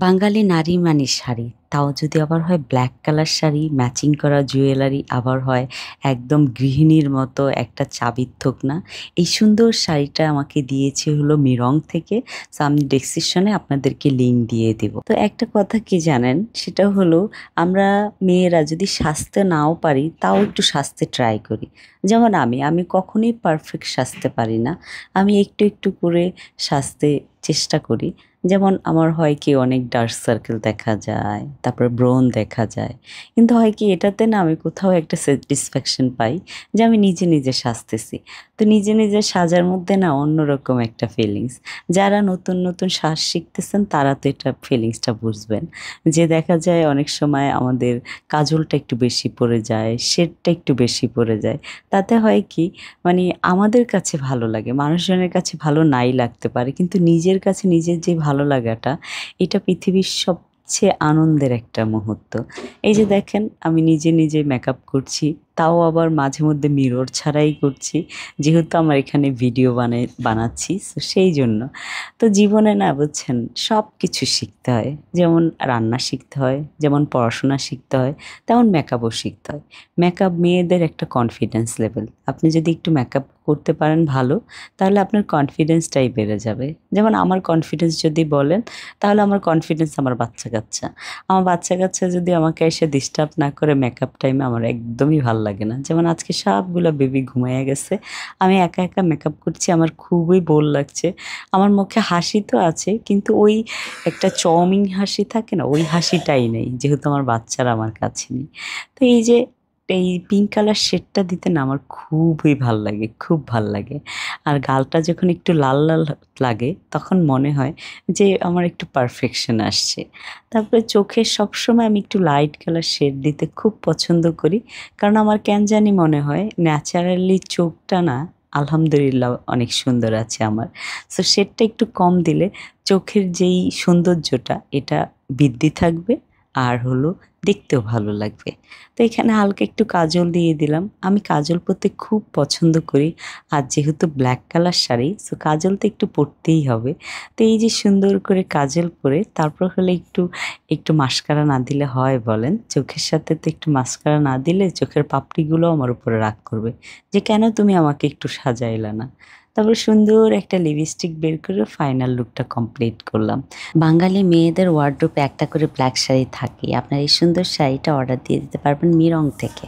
বাঙালি নারী মানে শাড়ি, তাও যদি আবার হয় ব্ল্যাক কালার শাড়ি, ম্যাচিং করা জুয়েলারি, আবার হয় একদম গৃহিণীর মতো একটা চাবির থোকনা। এই সুন্দর শাড়িটা আমাকে দিয়েছে হলো মিরং থেকে। সো আমি ডেসক্রিপশনে আপনাদেরকে লিঙ্ক দিয়ে দেব। তো একটা কথা কি জানেন, সেটা হলো আমরা মেয়েরা যদি সাজতে নাও পারি তাও একটু সাজতে ট্রাই করি। যেমন আমি কখনোই পারফেক্ট সাজতে পারি না। আমি একটু একটু করে সাজতে চেষ্টা করি। যেমন আমার হয় কি অনেক ডার্ক সার্কেল দেখা যায়, তারপরে ব্রণ দেখা যায়। কিন্তু হয় কি এটাতে না আমি কোথাও একটা স্যাটিসফ্যাকশন পাই যে আমি নিজে নিজে সাজতেছি। তো নিজে নিজে সাজার মধ্যে না অন্যরকম একটা ফিলিংস। যারা নতুন নতুন সাজ শিখতেছেন তারা তো এটা ফিলিংসটা বুঝবেন। যে দেখা যায় অনেক সময় আমাদের কাজলটা একটু বেশি পড়ে যায়, শেডটা একটু বেশি পড়ে যায়। তাতে হয় কি মানে আমাদের কাছে ভালো লাগে, মানুষজনের কাছে ভালো নাই লাগতে পারে, কিন্তু নিজের কাছে নিজের যে ভালো লাগাটা, এটা পৃথিবীর সবচেয়ে আনন্দের একটা মুহূর্ত। এই যে দেখেন আমি নিজে নিজে মেকআপ করছি, তাও আবার মাঝে মধ্যে মিরর ছাড়াই করছি, যেহেতু আমার এখানে ভিডিও বানাচ্ছি, সো সেই জন্য। তো জীবনে না বুঝছেন সব কিছু শিখতে হয়, যেমন রান্না শিখতে হয়, যেমন পড়াশোনা শিখতে হয়, তেমন মেকআপও শিখতে হয়। মেকআপ মেয়েদের একটা কনফিডেন্স লেভেল। আপনি যদি একটু মেকআপ করতে পারেন ভালো, তাহলে আপনার কনফিডেন্সটাই বেড়ে যাবে। যেমন আমার কনফিডেন্স যদি বলেন, তাহলে আমার কনফিডেন্স আমার বাচ্চা-কাচ্চা। আমার বাচ্চা-কাচ্চা যদি আমাকে এসে ডিস্টার্ব না করে মেকআপ টাইমে, আমার একদমই ভাল লাগে না। যেমন আজকে সবগুলা বেবি ঘুমাইয়া গেছে। আমি একা, একা মেকআপ করছি, আমার খুবই বোর লাগছে। আমার মুখে হাসি তো আছে, কিন্তু ওই একটা চাউমিন হাসি থাকে না, ওই হাসিটাই নেই, যেহেতু আমার বাচ্চারা আমার কাছে নেই। তো এই যে এই পিঙ্ক কালার শেডটা দিতে না আমার খুবই ভাল লাগে, খুব ভাল লাগে। আর গালটা যখন একটু লাল, লাল লাগে তখন মনে হয় যে আমার একটু পারফেকশন আসছে। তারপরে চোখে সবসময় আমি একটু লাইট কালার শেড দিতে খুব পছন্দ করি। কারণ আমার কেন জানি মনে হয় ন্যাচারালি চোখটা না আলহামদুলিল্লাহ অনেক সুন্দর আছে আমার। সো শেডটা একটু কম দিলে চোখের যেই সৌন্দর্যটা এটা বৃদ্ধি থাকবে, আর হলো দেখতেও ভালো লাগবে। তো এখানে হালকা একটু কাজল দিয়ে দিলাম। আমি কাজল পরতে খুব পছন্দ করি। আর যেহেতু ব্ল্যাক কালার শাড়ি, সো কাজল তো একটু পরতেই হবে। তো এই যে সুন্দর করে কাজল পরে তারপর হলে একটু মাস্কারা না দিলে হয় বলেন? চোখের সাথে তো একটু মাস্কারা না দিলে চোখের পাপড়িগুলো আমার উপরে রাগ করবে, যে কেন তুমি আমাকে একটু সাজাইলা না? তারপরে সুন্দর একটা লিপস্টিক বের করে ফাইনাল লুকটা কমপ্লিট করলাম। বাঙালি মেয়েদের ওয়ার্ডরোবে একটা করে ব্ল্যাক শাড়ি থাকে। আপনার এই সুন্দর শাড়িটা অর্ডার দিয়ে দিতে পারবেন মিরং থেকে।